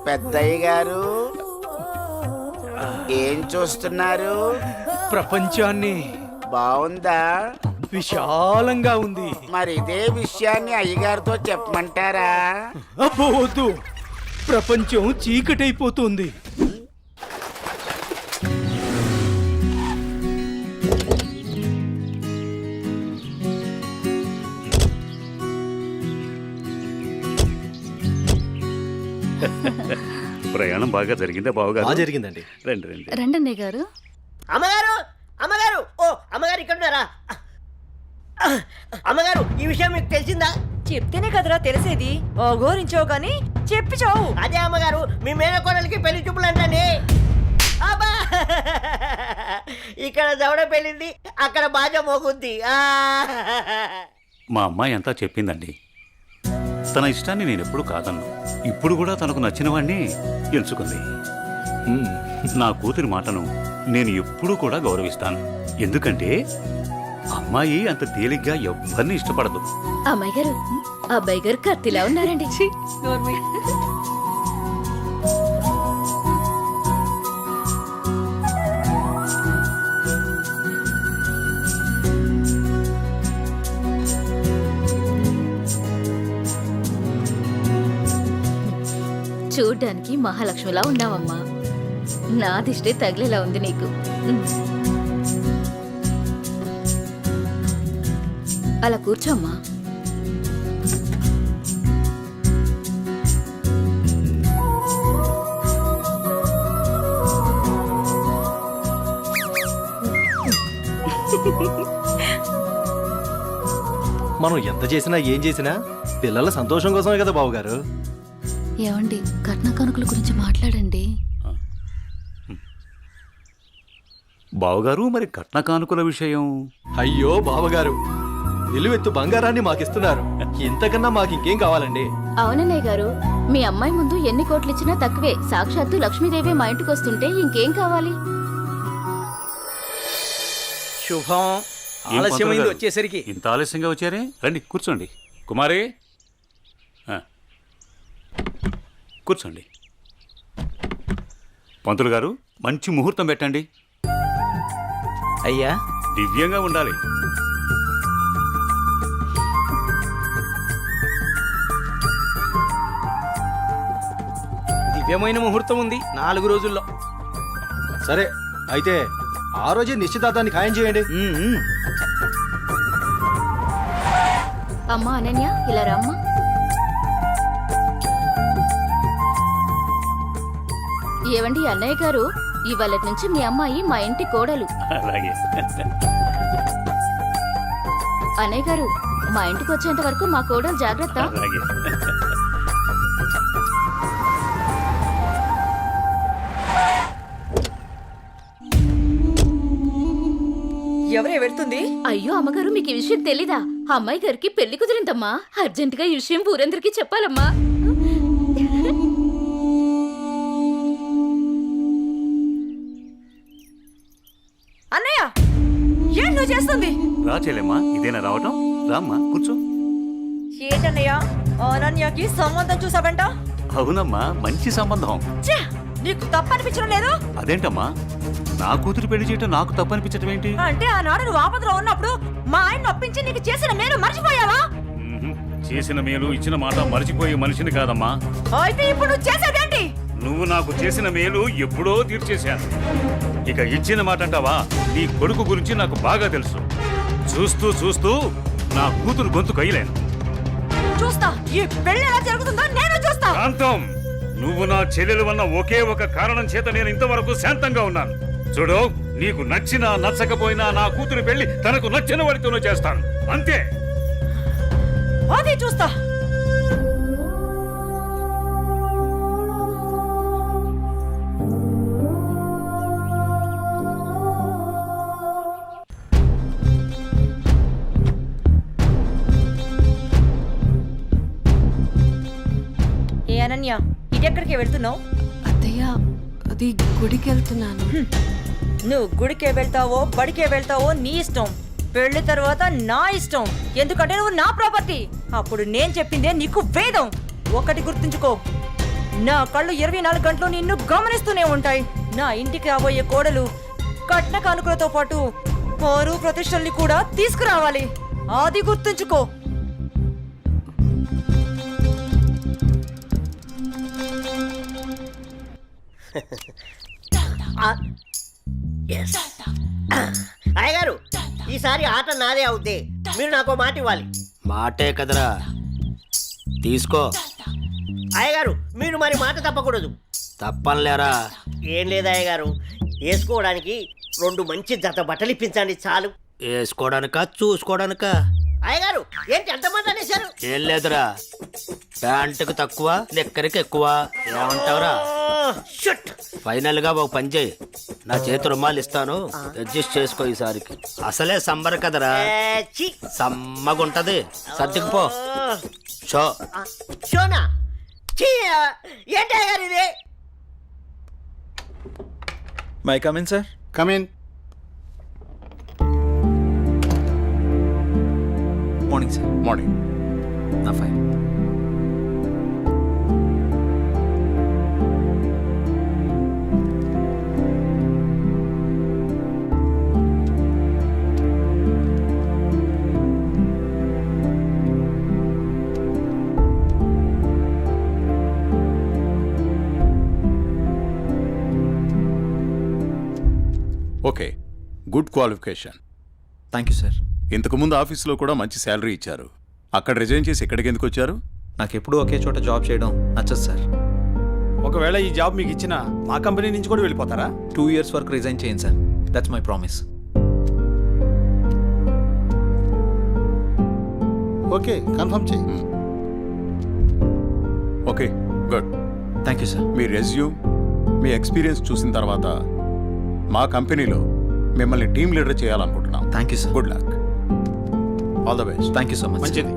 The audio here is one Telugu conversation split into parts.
పెద్దయ్య గారు ఏం చూస్తున్నారు? ప్రపంచాన్ని. బాగుందా? విశాలంగా ఉంది. మరి ఇదే విషయాన్ని అయ్యగారితో చెప్పమంటారా? అబ్బో వద్దు, ప్రపంచం చీకటైపోతుంది. ప్రయాణం బాగా జరిగిందా బావగారు? జరిగిందండి. రండి రండి. రండన్నయ్య గారు. అమ్మగారు, అమ్మగారు, ఓ అమ్మగారు ఇక్కడ ఉన్నారా? అమ్మగారు, ఈ విషయం మీకు తెలిసిందా? చెప్తేనే కదరా తెలిసేది. ఓఘోరించావు గాని చెప్పి చావు. అదే అమ్మగారు, మీ మేనకోడలికి పెళ్లి చూపులు అంటండి. అబ్బా, ఇక్కడ దవడ పెళ్ళింది, అక్కడ బాజ మోగుద్ది. మా అమ్మాయి అంతా చెప్పిందండి. తన ఇష్టాన్ని నేను ఎప్పుడు కాదన్ను. ఇప్పుడు కూడా తనకు నచ్చిన వాడిని ఎంచుకుంది. నా కూతురి మాటను నేను ఎప్పుడూ కూడా గౌరవిస్తాను. ఎందుకంటే అమ్మాయి అంత తేలిగ్గా ఎవ్వరిని ఇష్టపడదు. అమ్మాయి గారు, అబ్బాయి గారు కత్తిలా ఉన్నారండి. చూడ్డానికి మహాలక్ష్మిలా ఉన్నావమ్మా. నా దిష్టే తగిలేలా ఉంది నీకు. అలా కూర్చోమ్మా. మనం ఎంత చేసినా ఏం చేసినా పిల్లల సంతోషం కోసమే కదా బావగారు. ఏమండి, కట్న కానుకల గురించి మాట్లాడండి. బావగారు, మరి కట్న కానుకల విషయం? అయ్యో బావగారు, నిలువెత్తు బంగారాన్ని మాకిస్తున్నారు. ఇంతకన్నా మాకింకేం కావాలండి? అవునన్నయ్య గారు, మీ అమ్మాయి ముందు ఎన్ని కోట్లు ఇచ్చినా తక్కువే. సాక్షాత్తు లక్ష్మీదేవి మా ఇంటికి వస్తుంటే ఇంకేం కావాలి? శుభం. ఏం ఆలస్యమైంది పంతులు గారు? వచ్చేసరికి. ఇంత ఆలస్యంగా వచ్చారే? రండి కూర్చోండి. కుమారి, కూర్చోండి. పంతులు గారు, మంచి ముహూర్తం పెట్టండి. అయ్యా, దివ్యంగా ఉండాలి. దివ్యమైన ముహూర్తం ఉంది 4 రోజుల్లో. సరే అయితే ఆ రోజే నిశ్చితార్థాన్ని ఖాయం చేయండి. అమ్మా అనన్య, ఇలా రామ్మా. ఏవండి అన్నయ్య గారు, ఇవాళ నుంచి మీ అమ్మాయి మా ఇంటి కోడలు. అలాగే. అన్నయ్య గారు, మా ఇంటికి వచ్చేంత వరకు మా కోడలు జాగ్రత్త. అలాగే. ఎవరే వెళ్తుంది? అయ్యో అమ్మగారు, మీకు ఈ విషయం తెలీదా? అమ్మాయి గారికి పెళ్లి కుదిరిందమ్మా. అర్జెంటుగా ఈ విషయం ఊరందరికీ చెప్పాలమ్మా. అన్నయ్య, ఏం నువ్వు చేస్తుంది? రా చెల్లెమ్మా, ఇదేనా రావటం? రామ్మా కూర్చో. ఏంటన్నయ్య, అనన్యకి సంబంధం చూసావంట? అవునమ్మా, మంచి సంబంధం. ఛే, నీకు తప్పనిపించడం లేదు? అదేంటమ్మా, నా కూతురు పెళ్లి చేయటం నాకు తప్పనిపించటం ఏంటి? అంటే ఆనాడు నువ్వు ఆపదలో ఉన్నప్పుడు మా ఆయన ఒప్పించి నీకు చేసిన మేలు మర్చిపోయావా? చేసిన మేలు ఇచ్చిన మాట మరిచిపోయే మనిషిని కాదమ్మా. అయితే ఇప్పుడు నువ్వు చేసేదేంటి? నువ్వు నాకు చేసిన మేలు ఎప్పుడో తీర్చేశాను. ఇక ఇచ్చిన మాట అంటావా? నీ కొడుకు గురించి నాకు బాగా తెలుసు. చూస్తూ చూస్తూ నా కూతురు గొంతు కయ్యలేను. చూస్తా, ఈ పెళ్లి ఎలా జరుగుతుందో నేను చూస్తా. శాంతం, నువ్వు నా చెల్లెలు అన్న ఒకే ఒక కారణం చేత నేను ఇంతవరకు శాంతంగా ఉన్నాను. చూడు, నీకు నచ్చినా నచ్చకపోయినా నా కూతురు పెళ్లి తనకు నచ్చిన వాడితోనూ చేస్తాను, అంతే. అది చూస్తా. ఏ అనన్య, ఇటే ఎక్కడికి వెళ్తున్నావు? అత్తయ్య అది గుడికి వెళ్తున్నాను. నువ్వు గుడికే వెళ్తావో బడికే వెళ్తావో నీ ఇష్టం. పెళ్లి తర్వాత నా ఇష్టం. ఎందుకంటే నువ్వు నా ప్రాపర్టీ. అప్పుడు నేను చెప్పిందే నీకు వేదం. ఒకటి గుర్తుంచుకో, నా కళ్ళు 24 గంటలు నిన్ను గమనిస్తూనే ఉంటాయి. నా ఇంటికి రాబోయే కోడలు కట్న కానుకలతో పాటు పరువు ప్రతిష్టల్ని కూడా తీసుకురావాలి. అది గుర్తుంచుకో. అయ్యగారు, ఈసారి ఆట నాదే అవుద్ది. మీరు నాకు మాట ఇవ్వాలి. మాటే కదరా, తీసుకో. అయ్యగారు, మీరు మరి మాట తప్పకూడదు. తప్పనిలేరా. ఏం లేదు అయ్యగారు, వేసుకోవడానికి 2 మంచి జత బట్టలు ఇప్పించండి చాలు. వేసుకోవడానికా చూసుకోవడానికా? అయ్యగారు, ఏంటి ఎంతమంది అనేశారు? ఏం లేదురా, ప్యాంటుకు తక్కువ నిక్కరికి ఎక్కువ. ఏమంటావురా? షుట్. ఫైనల్ గా ఒక పని చేయి, నా చేతి రుమాలు ఇస్తాను, అడ్జస్ట్ చేసుకో. ఈసారికి అసలే సమ్మర్ కదరా, ఛీ. సమ్మగుంటది. సర్దుకుపో. షో షోనా? ఛీ, ఏంటి అయ్యగారు ఇది? May come in sir. Come in. Morning sir. Morning. నా fine. Okay, good qualification. Thank you sir. ఇంతకుముందు ఆఫీస్లో కూడా మంచి శాలరీ ఇచ్చారు. అక్కడ రిజైన్ చేసి ఇక్కడికి ఎందుకు వచ్చారు? నాకు ఎప్పుడూ ఒకే చోట జాబ్ చేయడం నచ్చదు సార్. ఒకవేళ ఈ జాబ్ మీకు ఇచ్చిన మా కంపెనీ నుంచి కూడా వెళ్ళిపోతారా? 2 years వరకు రిజైన్ చేయండి sir. That's my promise. Okay, confirm చేయి. Okay, good. Thank you sir. మీ రెజ్యూమ్, మీ ఎక్స్పీరియన్స్ చూసిన తర్వాత మా కంపెనీలో మిమ్మల్ని టీమ్ లీడర్ చేయాలనుకుంటున్నాం. Thank you sir. Good luck. All the best. Thank you so much. మంచిది.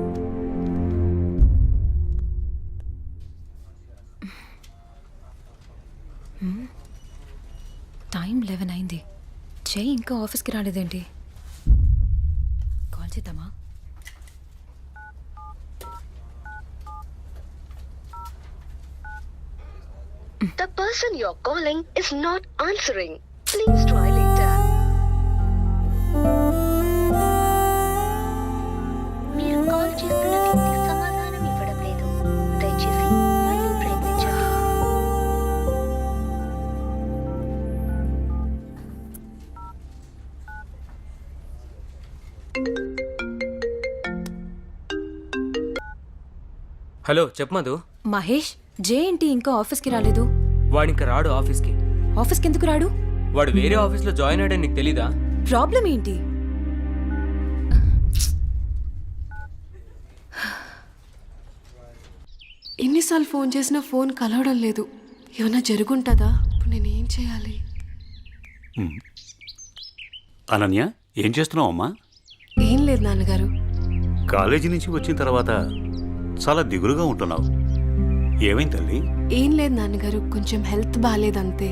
టైం 11 అయింది. చెయ్యి ఇంకా ఆఫీస్కి రాలేదేంటి? కాల్ చేద్దామా? The person you're calling is not answering. Please try later. మీరు కాల్ చేస్తున్న వ్యక్తి సమాధానం ఇవ్వడం లేదు. దయచేసి మళ్ళీ ప్రయత్నించండి. హలో, చెప్పు మధు. మహేష్, జే ఏంటి ఇంకా ఆఫీస్కి రాలేదు? వాడు ఇంకా రాడు ఆఫీస్కి. ఆఫీస్కి ఎందుకు రాడు? వాడు వేరే ఆఫీస్లో జాయిన్ అయ్యాడని నీకు తెలీదా? ప్రాబ్లం ఏంటి? ఎన్నిసార్లు ఫోన్ చేసినా ఫోన్ కలవడం లేదు. ఏమైనా జరుగుంటుందా? ఇప్పుడు నేను ఏం చేయాలి? అనన్య, ఏం చేస్తున్నావు అమ్మా? ఏం లేదు నాన్నగారు. కాలేజీ నుంచి వచ్చిన తర్వాత చాలా దిగులుగా ఉంటున్నావు. ఏమైంది తల్లి? ఏం లేదు నాన్నగారు, కొంచెం హెల్త్ బాగాలేదంతే.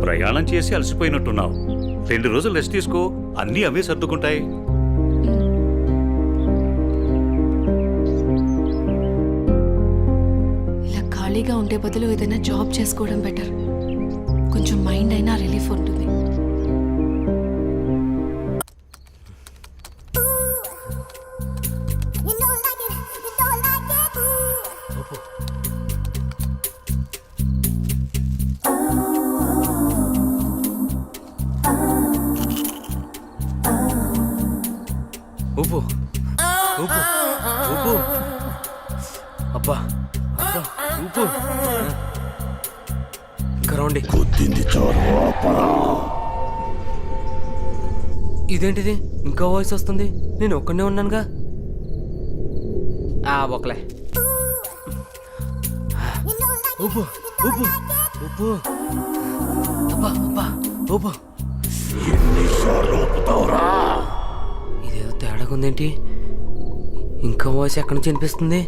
ప్రయాణం చేసి అలసిపోయినట్టున్నావు. 2 రోజులు రెస్ట్ తీసుకో, అన్నీ అవే సర్దుకుంటాయి. ఇలా ఖాళీగా ఉండే బదులు ఏదైనా జాబ్ చేసుకోవడం బెటర్. కొంచెం మైండ్ అయినా రిలీఫ్ ఉంటుంది. ఉప్పు ఉప్పు ఉప్పు. అబ్బా అబ్బా, ఉప్పు. ఇంకా రండి. ఇదేంటిది? ఇంకా వాయిస్ వస్తుంది. నేను ఒక్కనే ఉన్నానుగా. ఒకలే. ఉప్పు ఉప్పు ఉప్పు. అబ్బా అబ్బా, ఉప్పు. ఇదేదో తేడాగా ఉందేంటి? ఇంకా వాయిస్ ఎక్కడి నుంచి వినిపిస్తుంది?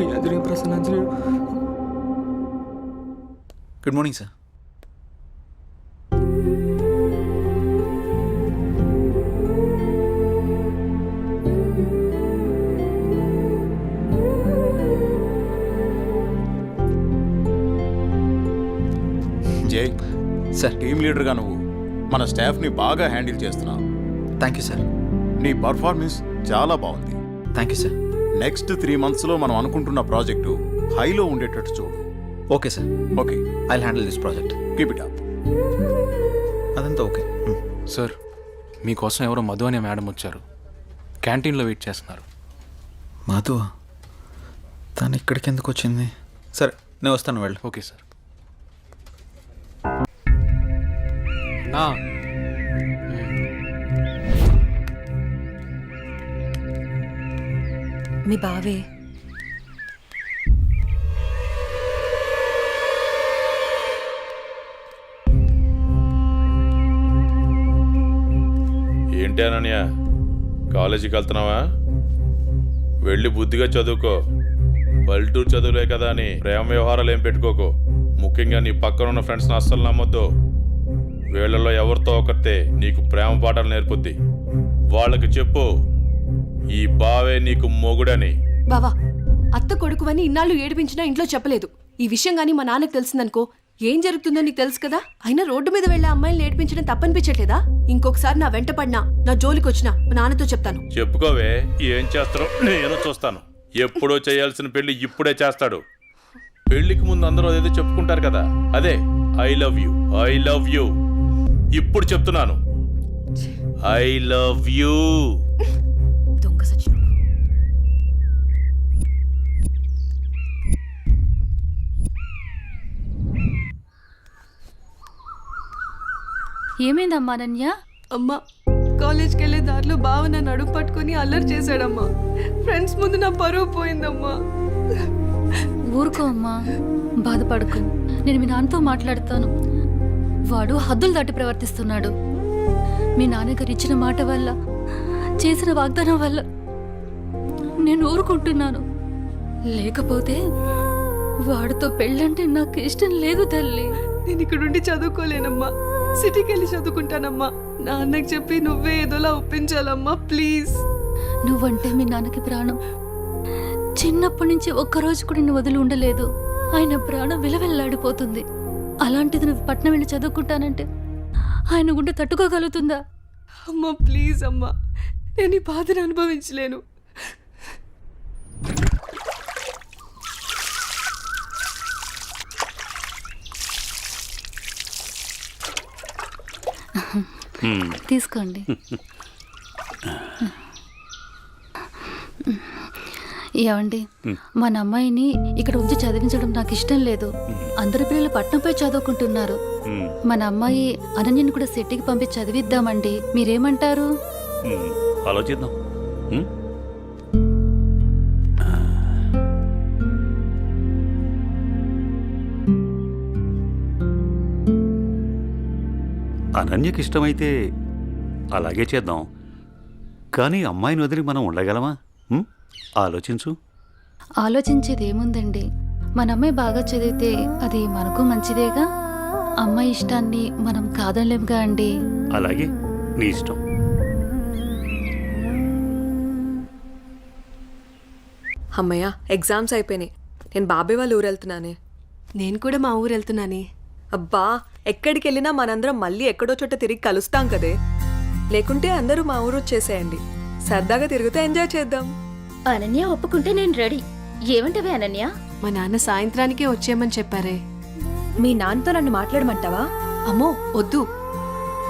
శ్రీ ఆంజనేయ ప్రసన్న ఆంజనేయ. Good morning sir. జై సార్. టీమ్ లీడర్గా నువ్వు మన స్టాఫ్ని బాగా హ్యాండిల్ చేస్తున్నావు. Thank you sir. నీ పర్ఫార్మెన్స్ చాలా బాగుంది. Thank you sir. నెక్స్ట్ 3 monthsలో మనం అనుకుంటున్న ప్రాజెక్టు హైలో ఉండేటట్టు చూడు. Okay sir. Okay, I handle this project. Keep it up. అదంతా ఓకే. సార్, మీకోసం ఎవరో మధు అనే మేడం వచ్చారు. క్యాంటీన్లో వెయిట్ చేస్తున్నారు. మధు తను ఇక్కడికి ఎందుకు వచ్చింది? సరే, నేను వస్తాను, వెళ్ళు. Okay sir. నా మీ బావే ఏంటి అనన్య, కాలేజీకి వెళ్తున్నావా? వెళ్ళి బుద్ధిగా చదువుకో. పల్లెటూరు చదువులే కదా అని ప్రేమ వ్యవహారాలు ఏం పెట్టుకోకు. ముఖ్యంగా నీ పక్కన ఉన్న ఫ్రెండ్స్ని అస్సలు నమ్మొద్దు. వీళ్ళలో ఎవరితో ఒకరితే నీకు ప్రేమ పాఠాలు నేర్పుద్ది. వాళ్ళకి చెప్పు ఈ బావే నీకు మొగుడని. బావా, అత్త కొడుకువని ఇన్నాళ్ళు ఏడిపించినా ఇంట్లో చెప్పలేదు. ఈ విషయం గానీ మా నాన్నకు తెలిసిందనుకో ఏం జరుగుతుందో నీకు తెలుసు కదా. అయినా రోడ్డు మీద వెళ్లే అమ్మాయిని ఏడిపించడం తప్పనిపించట్లేదా? ఇంకొకసారి నా వెంట పడినా, నా జోలికి వచ్చినా మా నాన్నతో చెప్తాను. చెప్పుకోవే, ఏం చేస్తారో నేను చూస్తాను. ఎప్పుడో చేయాల్సిన పెళ్లి ఇప్పుడే చేస్తాడు. పెళ్లికి ముందు అందరూ అదేదో చెప్పుకుంటారు కదా, అదే I love you, I love you. ఇప్పుడు చెప్తున్నాను, ఐ లవ్ యూ. దొంగ సచిన. ఏమైందమ్మా అనన్య? అమ్మా, కాలేజ్కి వెళ్ళే దారిలో బావ నన్ను అడుగు పట్టుకుని అల్లరి చేశాడమ్మా. ఫ్రెండ్స్ ముందు నా పరువు పోయిందమ్మా. ఊరుకో అమ్మా, బాధపడకు. నేను మీ నాన్నతో మాట్లాడతాను. వాడు హద్దులు దాటి ప్రవర్తిస్తున్నాడు. మీ నాన్నగారు ఇచ్చిన మాట వల్ల, చేసిన వాగ్దానం వల్ల నేను ఊరుకుంటున్నాను. లేకపోతే వాడితో పెళ్ళంటే నాకు ఇష్టం లేదు తల్లి. నేను ఇక్కడుండి చదువుకోలేనమ్మా, సిటీకి వెళ్ళి చదువుకుంటానమ్మా. నాన్నకి చెప్పి నువ్వే ఏదోలా ఒప్పించాలమ్మా, ప్లీజ్. నువ్వంటే మీ నాన్నకి ప్రాణం. చిన్నప్పటి నుంచి ఒక్కరోజు కూడా నువ్వు వదిలి ఉండలేదు. ఆయన ప్రాణం విలవెల్లాడిపోతుంది. అలాంటిది నువ్వు పట్నం వెళ్ళి చదువుకుంటానంటే ఆయన గుండె తట్టుకోగలుగుతుందా? అమ్మా ప్లీజ్ అమ్మా, నేను ఈ బాధను అనుభవించలేను. తీసుకోండి. ఏమండి, మన అమ్మాయిని ఇక్కడ ఉంచి చదివించడం నాకు ఇష్టం లేదు. అందరి పిల్లలు పట్నంపై చదువుకుంటున్నారు. మన అమ్మాయి అనన్యని కూడా సిటీకి పంపించి చదివిద్దామండి. మీరేమంటారు? ఆలోచిద్దాం. అనన్యకి ఇష్టమైతే అలాగే చేద్దాం. కానీ అమ్మాయిని వదిలి మనం ఉండగలమా? ఆలోచించు. ఆలోచించేది ఏముందండి, మన అమ్మాయి బాగా చదివితే అది మనకు మంచిదేగా. అమ్మాయి ఇష్టాన్ని మనం కాదనలేముగా అండి. అలాగే, నీ ఇష్టం. అమ్మయ్య, ఎగ్జామ్స్ అయిపోయినాయి. నేను బాబాయ్ వాళ్ళ ఊరు వెళ్తున్నానే. నేను కూడా మా ఊరు వెళ్తున్నానే. అబ్బా, ఎక్కడికి వెళ్ళినా మనందరం మళ్ళీ ఎక్కడో చోట తిరిగి కలుస్తాం కదే. లేకుంటే అందరూ మా ఊరు వచ్చేసేయండి. సరదాగా తిరుగుతూ ఎంజాయ్ చేద్దాం. అనన్య ఒప్పుకుంటే నేను రెడీ. ఏమంటవే అనన్య? మా నాన్న సాయంత్రానికే వచ్చేయమని చెప్పారే. మీ నాన్నతో నన్ను మాట్లాడమంటావా? అమ్మో వద్దు,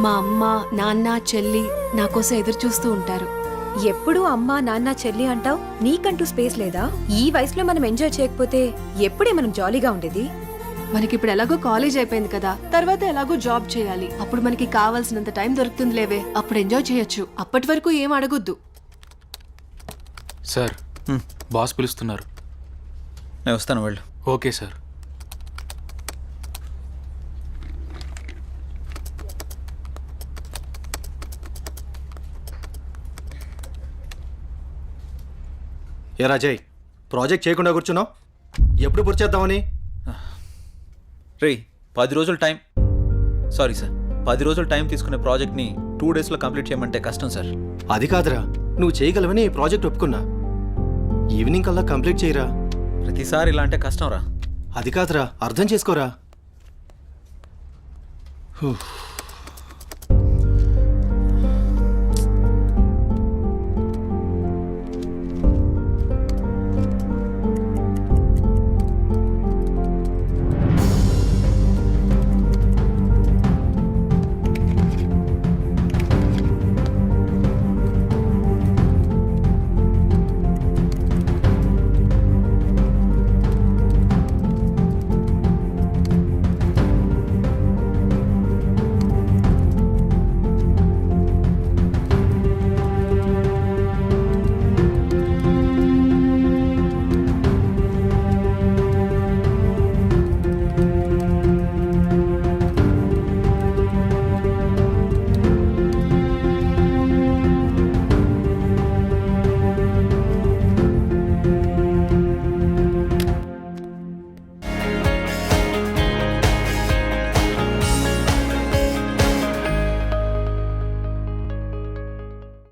మా అమ్మ నాన్న చెల్లి నా కోసం ఎదురు చూస్తూ ఉంటారు. ఎప్పుడూ అమ్మ నాన్న చెల్లి అంటావు, నీకంటూ స్పేస్ లేదా? ఈ వయసులో మనం ఎంజాయ్ చేయకపోతే ఎప్పుడే మనం జాలీగా ఉండేది? మనకిప్పుడు ఎలాగో కాలేజ్ అయిపోయింది కదా, తర్వాత ఎలాగో జాబ్ చేయాలి. అప్పుడు మనకి కావాల్సినంత టైం దొరుకుతుంది లేవే, అప్పుడు ఎంజాయ్ చేయొచ్చు. అప్పటి వరకు ఏం అడగొద్దు. సార్, బాస్ పిలుస్తున్నారు. నేను వస్తాను, వెళ్ళు. Okay sir. ఏ రాజయ్, ప్రాజెక్ట్ చేయకుండా కూర్చున్నావు ఎప్పుడు పూర్తి చేద్దామని? రే 10 రోజులు టైం సారీ సార్ 10 రోజులు టైం తీసుకునే ప్రాజెక్ట్ని 2 డేస్లో కంప్లీట్ చేయమంటే కష్టం సార్. అది కాదురా, నువ్వు చేయగలవని ఈ ప్రాజెక్ట్ ఒప్పుకున్నా. ఈవినింగ్ కల్లా కంప్లీట్ చేయరా. ప్రతిసారి ఇలా అంటే కష్టం రా. అది కాదురా, అర్థం చేసుకోరా.